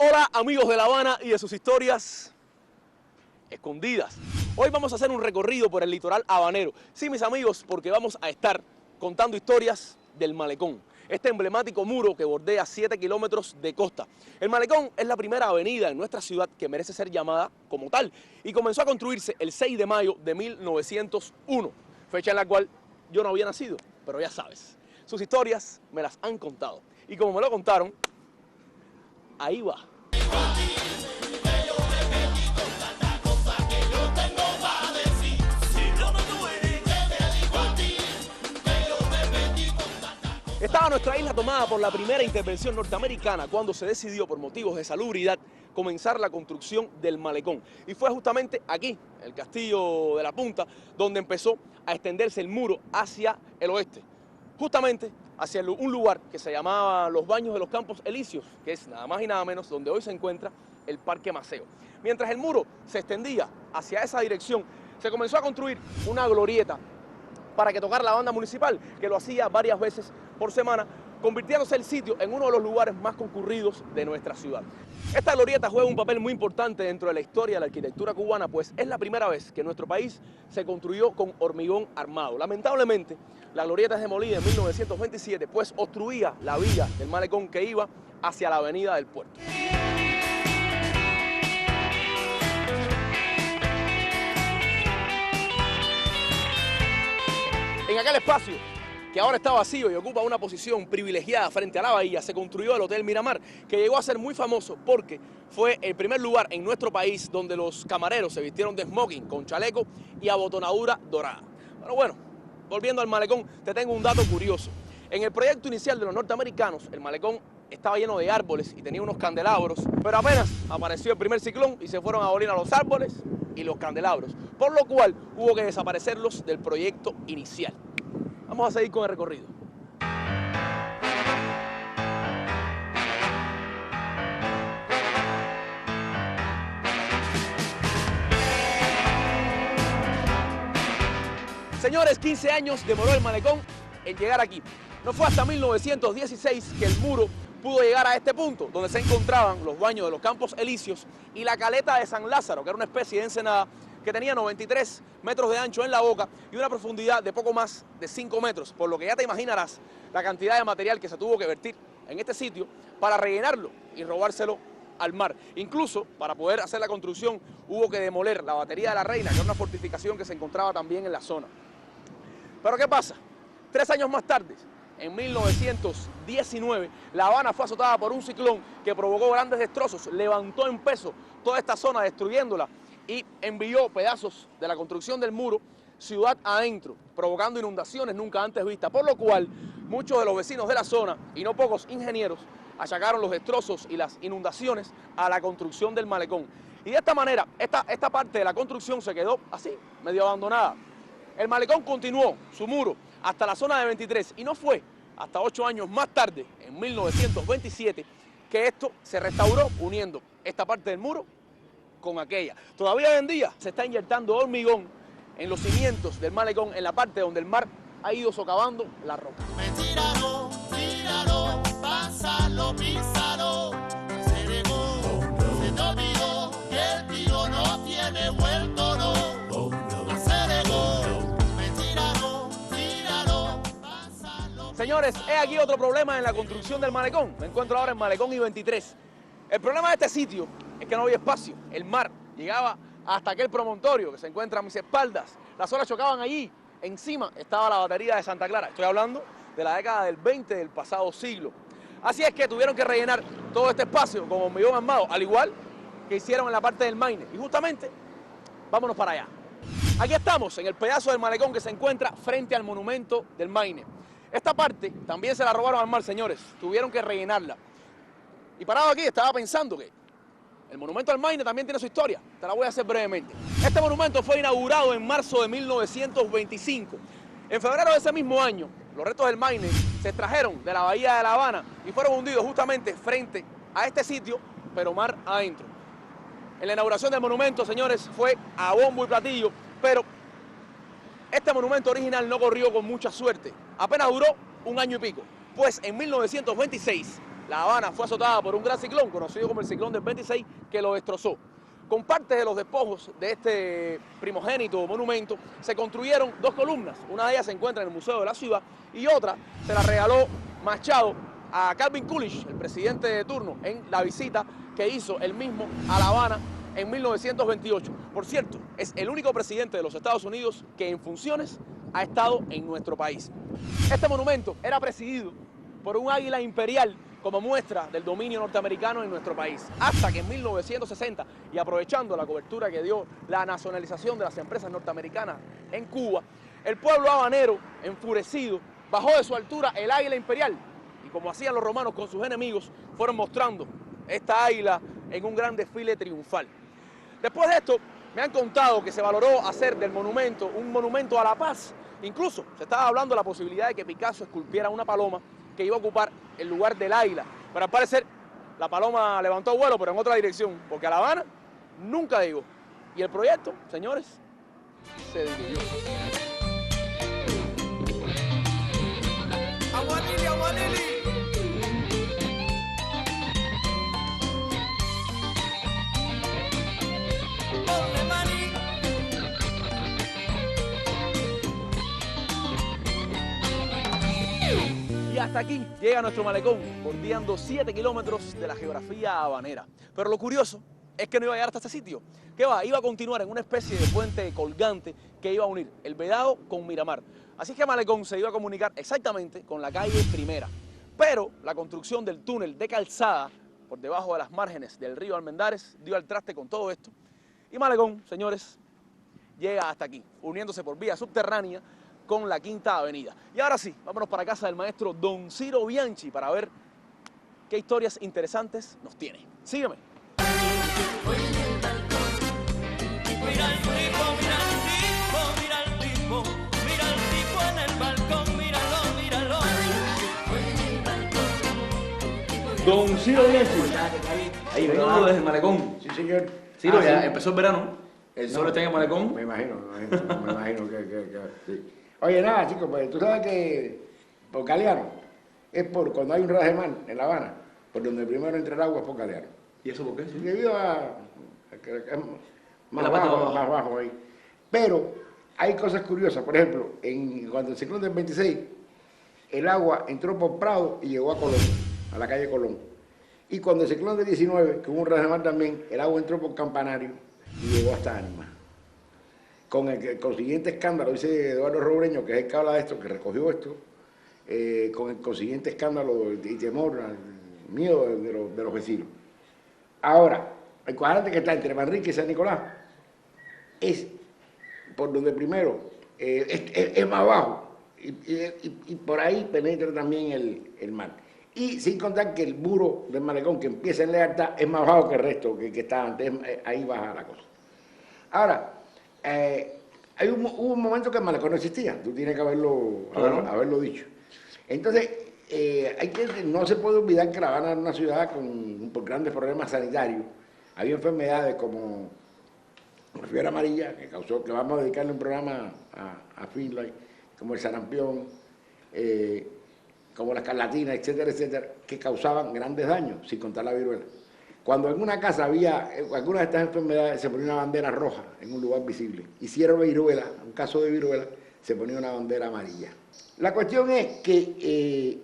Hola amigos de La Habana y de sus historias escondidas. Hoy vamos a hacer un recorrido por el litoral habanero. Sí, mis amigos, porque vamos a estar contando historias del Malecón, este emblemático muro que bordea 7 kilómetros de costa. El Malecón es la primera avenida en nuestra ciudad que merece ser llamada como tal y comenzó a construirse el 6 de mayo de 1901, fecha en la cual yo no había nacido, pero ya sabes, sus historias me las han contado. Y como me lo contaron, ahí va. Estaba nuestra isla tomada por la primera intervención norteamericana cuando se decidió, por motivos de salubridad, comenzar la construcción del Malecón. Y fue justamente aquí, el Castillo de la Punta, donde empezó a extenderse el muro hacia el oeste. Justamente hacia un lugar que se llamaba Los Baños de los Campos Elíseos, que es nada más y nada menos donde hoy se encuentra el Parque Maceo. Mientras el muro se extendía hacia esa dirección, se comenzó a construir una glorieta para que tocara la banda municipal, que lo hacía varias veces por semana, convirtiéndose el sitio en uno de los lugares más concurridos de nuestra ciudad. Esta glorieta juega un papel muy importante dentro de la historia de la arquitectura cubana, pues es la primera vez que nuestro país se construyó con hormigón armado. Lamentablemente, la glorieta es demolida en 1927, pues obstruía la vía del Malecón que iba hacia la avenida del Puerto. En aquel espacio, que ahora está vacío y ocupa una posición privilegiada frente a la bahía, se construyó el Hotel Miramar, que llegó a ser muy famoso porque fue el primer lugar en nuestro país donde los camareros se vistieron de smoking, con chaleco y abotonadura dorada. Pero bueno, volviendo al Malecón, te tengo un dato curioso. En el proyecto inicial de los norteamericanos, el Malecón estaba lleno de árboles y tenía unos candelabros, pero apenas apareció el primer ciclón y se fueron a abolir a los árboles y los candelabros, por lo cual hubo que desaparecerlos del proyecto inicial. Vamos a seguir con el recorrido. Señores, 15 años demoró el Malecón en llegar aquí. No fue hasta 1916 que el muro pudo llegar a este punto, donde se encontraban los baños de los Campos Elíseos y la caleta de San Lázaro, que era una especie de ensenada que tenía 93 metros de ancho en la boca y una profundidad de poco más de 5 metros, por lo que ya te imaginarás la cantidad de material que se tuvo que vertir en este sitio para rellenarlo y robárselo al mar. Incluso, para poder hacer la construcción, hubo que demoler la Batería de la Reina, que era una fortificación que se encontraba también en la zona. Pero ¿qué pasa? 3 años más tarde, en 1919, La Habana fue azotada por un ciclón que provocó grandes destrozos, levantó en peso toda esta zona, destruyéndola, y envió pedazos de la construcción del muro ciudad adentro, provocando inundaciones nunca antes vistas, por lo cual muchos de los vecinos de la zona, y no pocos ingenieros, achacaron los destrozos y las inundaciones a la construcción del Malecón. Y de esta manera, esta parte de la construcción se quedó así, medio abandonada. El Malecón continuó su muro hasta la zona de 23 y no fue hasta 8 años más tarde, en 1927, que esto se restauró uniendo esta parte del muro con aquella. Todavía hoy en día se está inyectando hormigón en los cimientos del Malecón, en la parte donde el mar ha ido socavando la roca. Tíralo, tíralo, pásalo, písalo. Se negó, se te olvidó que el tío no tiene vuelto, no. Se negó, tíralo, tíralo, pásalo. Señores, he aquí otro problema en la construcción del Malecón. Me encuentro ahora en Malecón y 23. El problema de este sitio es que no había espacio. El mar llegaba hasta aquel promontorio que se encuentra a mis espaldas. Las olas chocaban allí. Encima estaba la batería de Santa Clara. Estoy hablando de la década del 20 del pasado siglo. Así es que tuvieron que rellenar todo este espacio con hormigón armado, al igual que hicieron en la parte del Maine. Y justamente, vámonos para allá. Aquí estamos, en el pedazo del Malecón que se encuentra frente al monumento del Maine. Esta parte también se la robaron al mar, señores. Tuvieron que rellenarla. Y parado aquí estaba pensando que el monumento al Maine también tiene su historia. Te la voy a hacer brevemente. Este monumento fue inaugurado en marzo de 1925. En febrero de ese mismo año, los restos del Maine se extrajeron de la bahía de La Habana y fueron hundidos justamente frente a este sitio, pero mar adentro. En la inauguración del monumento, señores, fue a bombo y platillo, pero este monumento original no corrió con mucha suerte. Apenas duró un año y pico, pues en 1926 La Habana fue azotada por un gran ciclón, conocido como el ciclón del 26, que lo destrozó. Con parte de los despojos de este primogénito monumento se construyeron dos columnas. Una de ellas se encuentra en el Museo de la Ciudad y otra se la regaló Machado a Calvin Coolidge, el presidente de turno, en la visita que hizo él mismo a La Habana en 1928. Por cierto, es el único presidente de los Estados Unidos que en funciones ha estado en nuestro país. Este monumento era presidido por un águila imperial como muestra del dominio norteamericano en nuestro país. Hasta que en 1960, y aprovechando la cobertura que dio la nacionalización de las empresas norteamericanas en Cuba, el pueblo habanero, enfurecido, bajó de su altura el águila imperial. Y como hacían los romanos con sus enemigos, fueron mostrando esta águila en un gran desfile triunfal. Después de esto, me han contado que se valoró hacer del monumento un monumento a la paz. Incluso se estaba hablando de la posibilidad de que Picasso esculpiera una paloma que iba a ocupar el lugar del águila. Pero al parecer, la paloma levantó vuelo, pero en otra dirección, porque a La Habana nunca llegó. Y el proyecto, señores, se diluyó. Aguanili, aguanili. Ponle maní. Y hasta aquí llega nuestro malecón, bordeando 7 kilómetros de la geografía habanera. Pero lo curioso es que no iba a llegar hasta este sitio. ¿Qué va? Iba a continuar en una especie de puente colgante que iba a unir el Vedado con Miramar. Así que Malecón se iba a comunicar exactamente con la calle Primera. Pero la construcción del túnel de calzada por debajo de las márgenes del río Almendares dio al traste con todo esto. Y Malecón, señores, llega hasta aquí, uniéndose por vía subterránea con la Quinta Avenida. Y ahora sí, vámonos para casa del maestro Don Ciro Bianchi para ver qué historias interesantes nos tiene. Sígueme. Mira el tipo, mira el tipo, mira el tipo, mira el tipo en el balcón, míralo, míralo. Don Ciro Bianchi. Ahí vengo desde el Malecón. Sí, señor. Ciro, ya sí. empezó el verano. El sol está en el Malecón. Me imagino que sí. Oye, nada, chicos, pues tú sabes que por Galeano es por cuando hay un ras de mar en La Habana, por donde primero entra el agua es por Galeano. ¿Y eso por qué? Sí. Debido a que es más La parte de abajo. más bajo ahí. Pero hay cosas curiosas. Por ejemplo, cuando el ciclón del 26, el agua entró por Prado y llegó a Colón, a la calle Colón. Y cuando el ciclón del 19, que hubo un ras de mar también, el agua entró por Campanario y llegó hasta Ánima. Con el consiguiente escándalo, dice Eduardo Robreño, que es el que habla de esto, que recogió esto, con el consiguiente escándalo y temor, miedo de los vecinos. Ahora, el cuadrante que está entre Manrique y San Nicolás es por donde primero es más bajo y por ahí penetra también el mar. Y sin contar que el muro del Malecón que empieza en Lealtad es más bajo que el resto que está antes, ahí baja la cosa. Ahora, hubo un momento que el Malecón no existía, tú tienes que haberlo dicho. Entonces, no se puede olvidar que La Habana era una ciudad por grandes problemas sanitarios. Había enfermedades como la fiebre amarilla, que vamos a dedicarle un programa a Finlay, como el sarampión, como la escarlatina, etcétera, etcétera, que causaban grandes daños, sin contar la viruela. Cuando en una casa había alguna de estas enfermedades, se ponía una bandera roja en un lugar visible. Y si era viruela, un caso de viruela, se ponía una bandera amarilla. La cuestión es que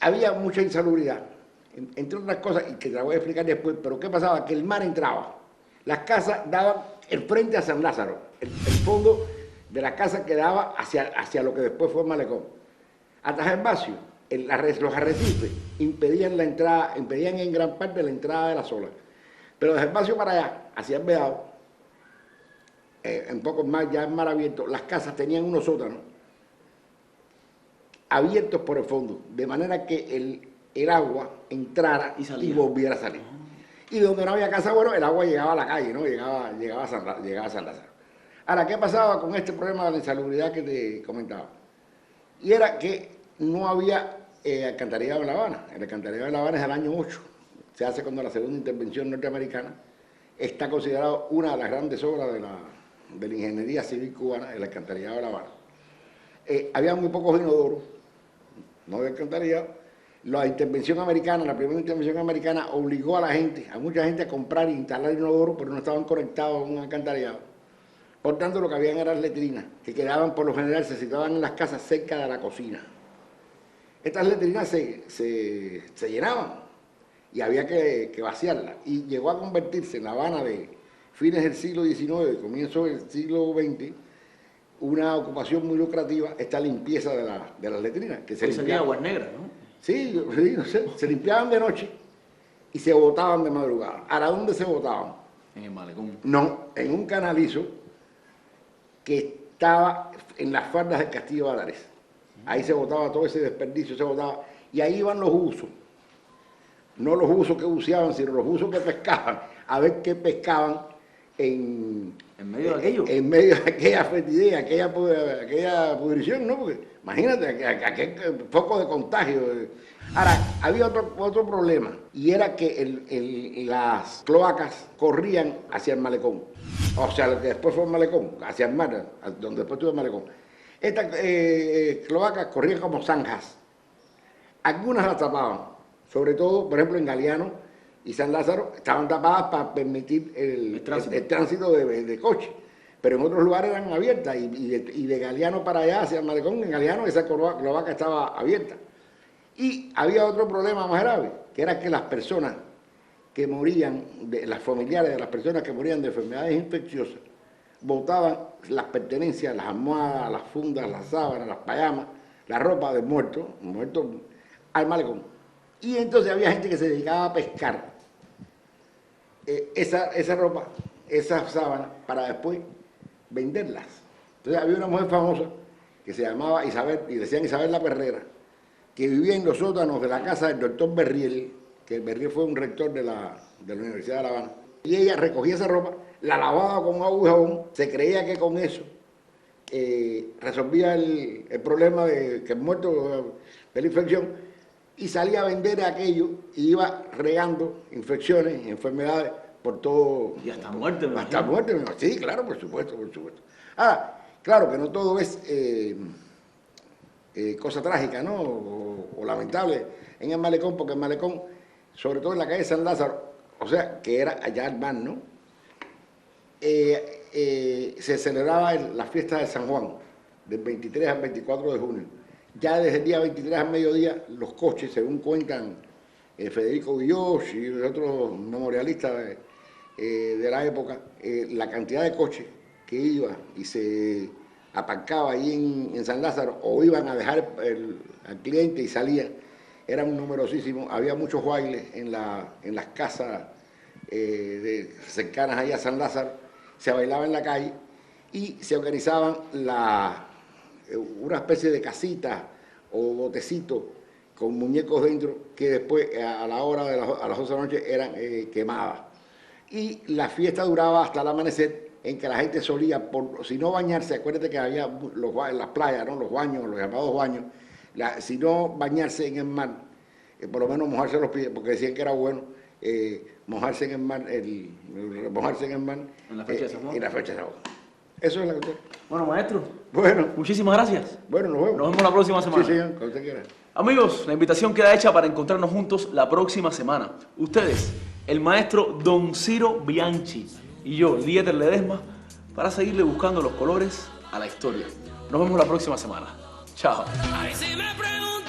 había mucha insalubridad, entre otras cosas, y que te la voy a explicar después, pero ¿qué pasaba? Que el mar entraba. Las casas daban el frente a San Lázaro, el fondo de la casa que daba hacia lo que después fue el Malecón. Hasta Gervasio, los arrecifes impedían la entrada, impedían en gran parte la entrada de las olas. Pero de Gervasio para allá, hacia el Vedado, un poco más ya en mar abierto, las casas tenían unos sótanos abiertos por el fondo, de manera que el agua entrara y volviera a salir. Y donde no había casa, bueno, el agua llegaba a la calle, ¿no? Llegaba a San Lázaro. Ahora, ¿qué pasaba con este problema de la insalubridad que te comentaba? Y era que no había alcantarillado en La Habana. El alcantarillado en La Habana es del año 8. Se hace cuando la segunda intervención norteamericana. Está considerado una de las grandes obras de la ingeniería civil cubana, el alcantarillado de La Habana. Había muy pocos inodoros, no había alcantarillado, La intervención americana, la primera intervención americana, obligó a la gente, a mucha gente a comprar e instalar inodoros, pero no estaban conectados a un alcantarillado. Por tanto, lo que habían eran letrinas, que quedaban por lo general, se situaban en las casas cerca de la cocina. Estas letrinas se llenaban y había que vaciarlas. Y llegó a convertirse en La Habana de fines del siglo XIX, comienzo del siglo XX, una ocupación muy lucrativa, esta limpieza de las letrinas. Que se salía aguas negras, ¿no? Sí, no sé, se limpiaban de noche y se botaban de madrugada. ¿A dónde se botaban? En el malecón. No, en un canalizo que estaba en las faldas del Castillo de Álvarez. Ahí se botaba todo ese desperdicio, se botaba. Y ahí iban los buzos. No los buzos que buceaban, sino los buzos que pescaban. A ver qué pescaban en medio de aquello. En medio de aquella fetidez, aquella pudrición, ¿no? Porque imagínate, aquel foco de contagio. Ahora, había otro problema, y era que las cloacas corrían hacia el malecón. O sea, lo que después fue el malecón, hacia el mar, donde después tuvo el malecón. Estas cloacas corrían como zanjas. Algunas las tapaban, sobre todo, por ejemplo, en Galeano y San Lázaro, estaban tapadas para permitir el tránsito de coche. Pero en otros lugares eran abiertas, y de Galeano para allá, hacia el malecón, en Galeano esa cloaca estaba abierta. Y había otro problema más grave, que era que las personas que morían, las familiares de las personas que morían de enfermedades infecciosas, botaban las pertenencias, las almohadas, las fundas, las sábanas, las payamas, la ropa del muerto al malecón. Y entonces había gente que se dedicaba a pescar esa ropa, esas sábanas, para después venderlas. Entonces había una mujer famosa que se llamaba Isabel, y decían Isabel la Perrera, que vivía en los sótanos de la casa del doctor Berriel, que Berriel fue un rector de la Universidad de La Habana. Y ella recogía esa ropa, la lavaba con agua y jabón, se creía que con eso resolvía el problema de que el muerto de la infección, y salía a vender aquello y iba regando infecciones, enfermedades por todo. Y hasta muerte, me hasta imagino. muerte, sí, claro, por supuesto. Ah, claro que no todo es cosa trágica, ¿no? O lamentable en el malecón, porque el malecón, sobre todo en la calle San Lázaro, o sea, que era allá al mar, ¿no? Se celebraba la fiesta de San Juan, del 23 al 24 de junio. Ya desde el día 23 al mediodía, los coches, según cuentan Federico Guilloch y otros memorialistas de la época, la cantidad de coches que iba y se aparcaba ahí en San Lázaro, o iban a dejar al cliente y salían, eran numerosísimos. Había muchos bailes en las casas cercanas allá a San Lázaro, se bailaba en la calle y se organizaban una especie de casitas o botecitos con muñecos dentro, que después a la hora a las 12 de la noche eran quemadas. Y la fiesta duraba hasta el amanecer, en que la gente solía, si no bañarse, acuérdate que había las playas, ¿no? Los baños, los llamados baños, si no bañarse en el mar, por lo menos mojarse los pies, porque decían que era bueno mojarse en el mar, mojarse en el mar En la fecha de San Juan. En la fecha de San Juan. Eso es la cuestión. Bueno, maestro, Bueno, muchísimas gracias. nos vemos. Nos vemos la próxima semana. Sí, señor, cuando usted quiera. Amigos, la invitación queda hecha para encontrarnos juntos la próxima semana. Ustedes, el maestro Don Ciro Bianchi y yo, Dieter Ledesma, para seguirle buscando los colores a la historia. Nos vemos la próxima semana. Chao. Ay, si me preguntas